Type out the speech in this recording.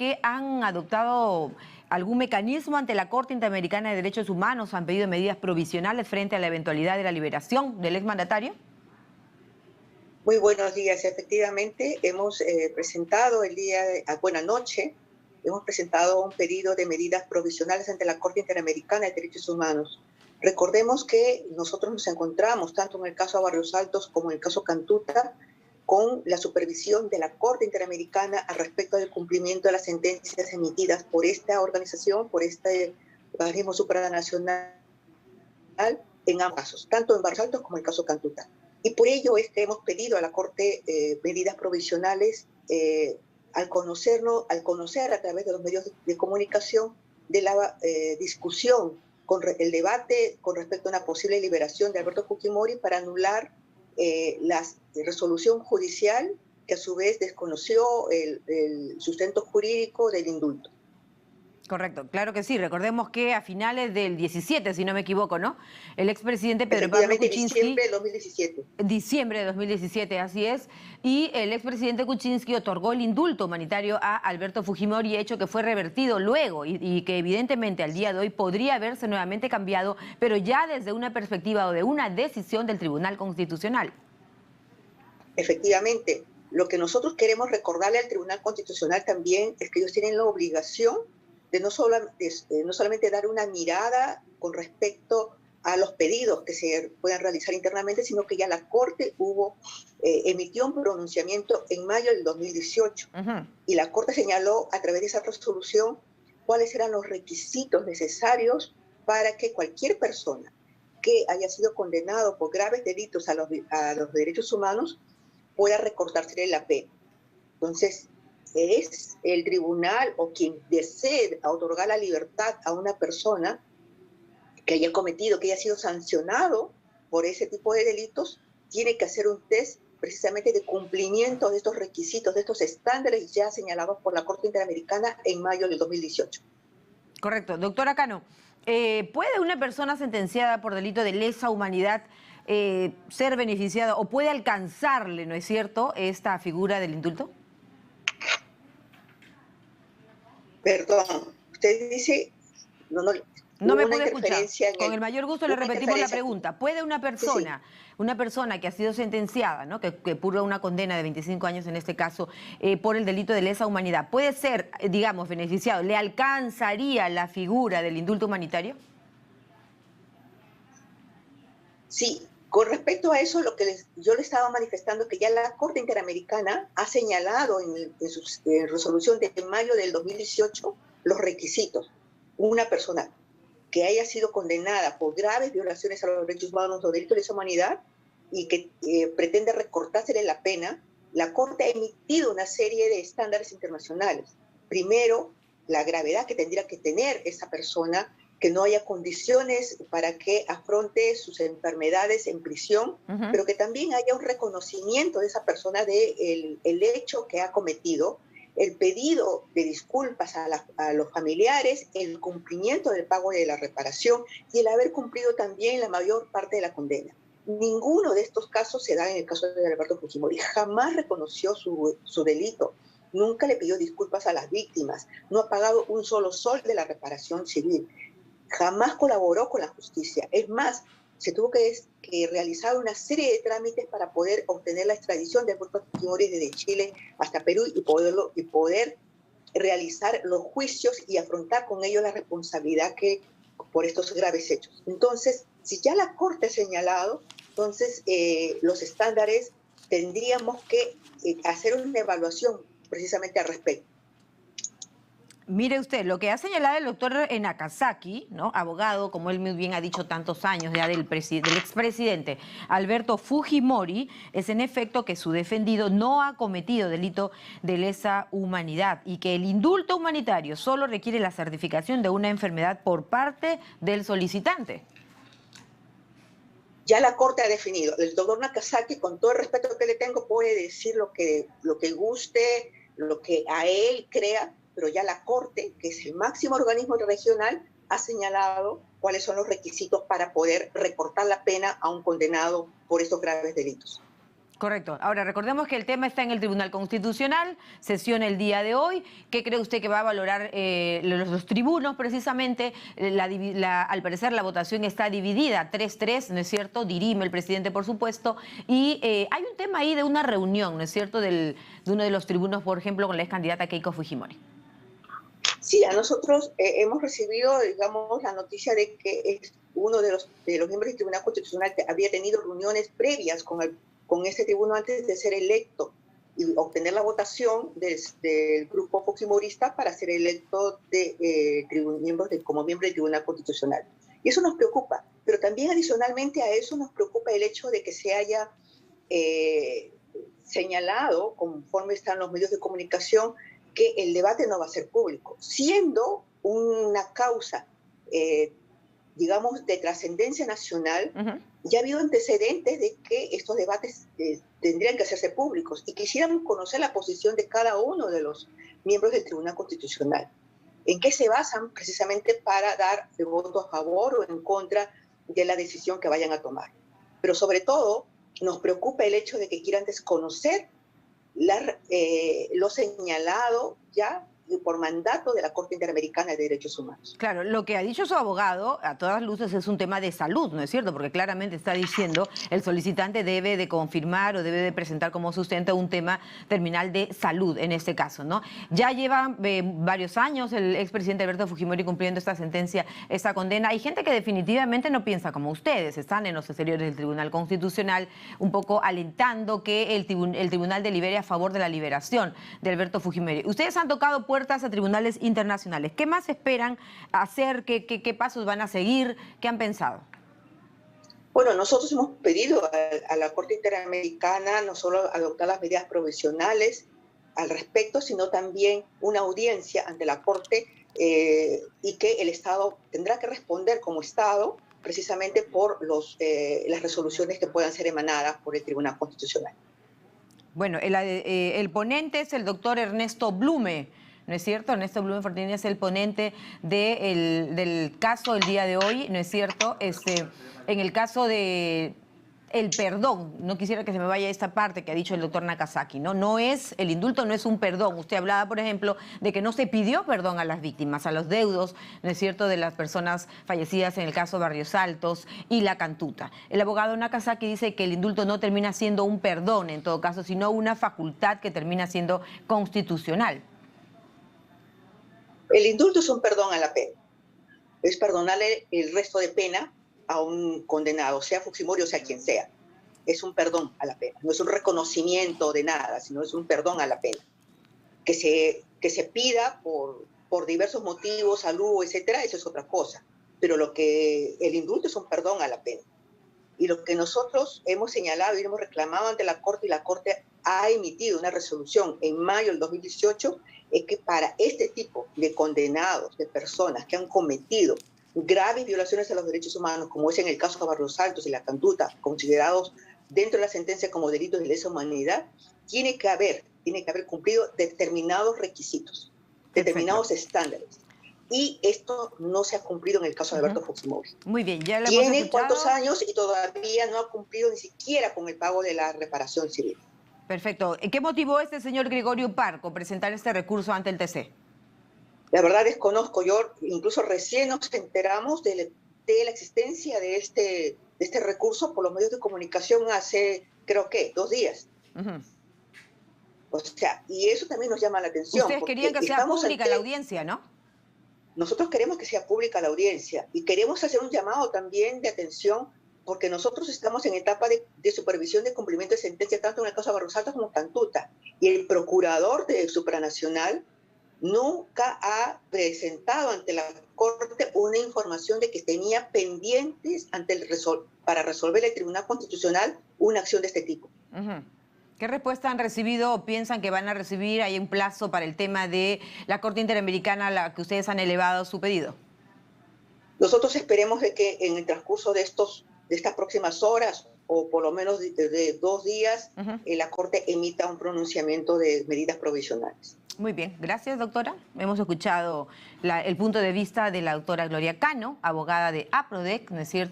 que han adoptado algún mecanismo ante la Corte Interamericana de Derechos Humanos, han pedido medidas provisionales frente a la eventualidad de la liberación del exmandatario. Muy buenos días. Efectivamente, hemos presentado anoche, hemos presentado un pedido de medidas provisionales ante la Corte Interamericana de Derechos Humanos. Recordemos que nosotros nos encontramos, tanto en el caso Barrios Altos como en el caso Cantuta, con la supervisión de la Corte Interamericana al respecto del cumplimiento de las sentencias emitidas por esta organización, por este organismo supranacional, en ambos casos, tanto en Barrios Altos como en el caso Cantuta. Y por ello es que hemos pedido a la Corte medidas provisionales al conocer a través de los medios de comunicación de la discusión, el debate con respecto a una posible liberación de Alberto Fujimori para anular la resolución judicial que a su vez desconoció el sustento jurídico del indulto. Correcto, claro que sí. Recordemos que a finales del 17, si no me equivoco, ¿no? El expresidente Pedro Pablo Kuczynski... diciembre de 2017. Diciembre de 2017, así es. Y el expresidente Kuczynski otorgó el indulto humanitario a Alberto Fujimori, hecho que fue revertido luego y que evidentemente al día de hoy podría haberse nuevamente cambiado, pero ya desde una perspectiva o de una decisión del Tribunal Constitucional. Efectivamente, lo que nosotros queremos recordarle al Tribunal Constitucional también es que ellos tienen la obligación de no solamente dar una mirada con respecto a los pedidos que se puedan realizar internamente, sino que ya la Corte emitió un pronunciamiento en mayo del 2018. Y la Corte señaló a través de esa resolución cuáles eran los requisitos necesarios para que cualquier persona que haya sido condenado por graves delitos a los derechos humanos pueda recortársele la pena. Entonces, es el tribunal o quien desee otorgar la libertad a una persona que haya cometido, que haya sido sancionado por ese tipo de delitos, tiene que hacer un test precisamente de cumplimiento de estos requisitos, de estos estándares ya señalados por la Corte Interamericana en mayo del 2018. Correcto. Doctora Cano, ¿puede una persona sentenciada por delito de lesa humanidad ser beneficiada o puede alcanzarle, ¿no es cierto?, esta figura del indulto? Perdón, usted dice... No me pude escuchar. Con el mayor gusto le repetimos la pregunta. ¿Puede una persona que ha sido sentenciada, ¿no?, que purga una condena de 25 años en este caso, por el delito de lesa humanidad, puede ser, digamos, beneficiado? ¿Le alcanzaría la figura del indulto humanitario? Sí, con respecto a eso, yo le estaba manifestando que ya la Corte Interamericana ha señalado en su resolución de mayo del 2018 los requisitos. Una persona que haya sido condenada por graves violaciones a los derechos humanos o delitos de lesa humanidad y que pretende recortársele la pena, la Corte ha emitido una serie de estándares internacionales. Primero, la gravedad que tendría que tener esa persona, que no haya condiciones para que afronte sus enfermedades en prisión, pero que también haya un reconocimiento de esa persona del hecho que ha cometido, el pedido de disculpas a los familiares, el cumplimiento del pago de la reparación y el haber cumplido también la mayor parte de la condena. Ninguno de estos casos se da en el caso de Alberto Fujimori. Jamás reconoció su delito, nunca le pidió disculpas a las víctimas, no ha pagado un solo sol de la reparación civil, jamás colaboró con la justicia. Es más, se tuvo que realizar una serie de trámites para poder obtener la extradición de Alberto Fujimori desde Chile hasta Perú y poder realizar los juicios y afrontar con ello la responsabilidad por estos graves hechos. Entonces, si ya la Corte ha señalado, entonces los estándares tendríamos que hacer una evaluación precisamente al respecto. Mire usted, lo que ha señalado el doctor Nakazaki, ¿no?, abogado, como él muy bien ha dicho, tantos años ya del expresidente Alberto Fujimori, es en efecto que su defendido no ha cometido delito de lesa humanidad y que el indulto humanitario solo requiere la certificación de una enfermedad por parte del solicitante. Ya la Corte ha definido. El doctor Nakazaki, con todo el respeto que le tengo, puede decir lo que guste, lo que a él crea, pero ya la Corte, que es el máximo organismo regional, ha señalado cuáles son los requisitos para poder recortar la pena a un condenado por estos graves delitos. Correcto. Ahora, recordemos que el tema está en el Tribunal Constitucional, sesión el día de hoy. ¿Qué cree usted que va a valorar los tribunos precisamente? Al parecer la votación está dividida, 3-3, ¿no es cierto? Dirime el presidente, por supuesto. Y hay un tema ahí de una reunión, ¿no es cierto?, de uno de los tribunos, por ejemplo, con la ex candidata Keiko Fujimori. Sí, a nosotros hemos recibido, digamos, la noticia de que uno de los miembros del Tribunal Constitucional había tenido reuniones previas con este tribunal antes de ser electo y obtener la votación del grupo fujimorista para ser electo como miembro del Tribunal Constitucional. Y eso nos preocupa, pero también adicionalmente a eso nos preocupa el hecho de que se haya señalado, conforme están los medios de comunicación, que el debate no va a ser público, siendo una causa, digamos, de trascendencia nacional. Ya ha habido antecedentes de que estos debates tendrían que hacerse públicos y quisiéramos conocer la posición de cada uno de los miembros del Tribunal Constitucional. ¿En qué se basan precisamente para dar el voto a favor o en contra de la decisión que vayan a tomar? Pero sobre todo nos preocupa el hecho de que quieran desconocer lo señalado ya por mandato de la Corte Interamericana de Derechos Humanos. Claro, lo que ha dicho su abogado, a todas luces, es un tema de salud, ¿no es cierto? Porque claramente está diciendo el solicitante debe de confirmar o debe de presentar como sustento un tema terminal de salud, en este caso, ¿no? Ya lleva varios años el expresidente Alberto Fujimori cumpliendo esta sentencia, esta condena. Hay gente que definitivamente no piensa como ustedes, están en los exteriores del Tribunal Constitucional, un poco alentando que el tribunal delibere a favor de la liberación de Alberto Fujimori. Ustedes han tocado puertas a tribunales internacionales. ¿Qué más esperan hacer? ¿Qué pasos van a seguir? ¿Qué han pensado? Bueno, nosotros hemos pedido a la Corte Interamericana no solo adoptar las medidas provisionales al respecto, sino también una audiencia ante la Corte y que el Estado tendrá que responder como Estado precisamente por las resoluciones que puedan ser emanadas por el Tribunal Constitucional. Bueno, el ponente es el doctor Ernesto Blume, ¿no es cierto? Ernesto Blume Fortini es el ponente del caso el día de hoy, ¿no es cierto? En el caso de el perdón, no quisiera que se me vaya esta parte que ha dicho el doctor Nakazaki, ¿no? El indulto no es un perdón. Usted hablaba, por ejemplo, de que no se pidió perdón a las víctimas, a los deudos, ¿no es cierto?, de las personas fallecidas en el caso Barrios Altos y La Cantuta. El abogado Nakazaki dice que el indulto no termina siendo un perdón, en todo caso, sino una facultad que termina siendo constitucional. El indulto es un perdón a la pena. Es perdonarle el resto de pena a un condenado, sea Fujimori o sea quien sea. Es un perdón a la pena. No es un reconocimiento de nada, sino es un perdón a la pena. Que se pida por diversos motivos, salud, etcétera, eso es otra cosa. Pero el indulto es un perdón a la pena. Y lo que nosotros hemos señalado y hemos reclamado ante la Corte, y la Corte ha emitido una resolución en mayo del 2018, es que para este tipo de condenados, de personas que han cometido graves violaciones a los derechos humanos, como es en el caso de Barrios Altos y La Cantuta, considerados dentro de la sentencia como delitos de lesa humanidad, tiene que haber cumplido determinados requisitos, determinados estándares. Y esto no se ha cumplido en el caso de Alberto Fujimori. Muy bien, ya le hemos Tiene escuchado. cuántos años y todavía no ha cumplido ni siquiera con el pago de la reparación civil. Perfecto. ¿Qué motivó a este señor Gregorio Parco presentar este recurso ante el TC? La verdad desconozco. Yo incluso recién nos enteramos de la existencia de este recurso por los medios de comunicación hace, creo que, 2 días. O sea, y eso también nos llama la atención. Ustedes querían que sea pública la audiencia, ¿no? Nosotros queremos que sea pública la audiencia y queremos hacer un llamado también de atención porque nosotros estamos en etapa de supervisión de cumplimiento de sentencia tanto en el caso de Barrios Altos como Cantuta, y el procurador supranacional nunca ha presentado ante la Corte una información de que tenía pendientes para resolver el Tribunal Constitucional una acción de este tipo. ¿Qué respuesta han recibido o piensan que van a recibir? ¿Hay un plazo para el tema de la Corte Interamericana a la que ustedes han elevado su pedido? Nosotros esperemos de que en el transcurso de estas próximas horas, o por lo menos de 2 días, la Corte emita un pronunciamiento de medidas provisionales. Muy bien, gracias, doctora. Hemos escuchado el punto de vista de la doctora Gloria Cano, abogada de APRODEC, ¿no es cierto?,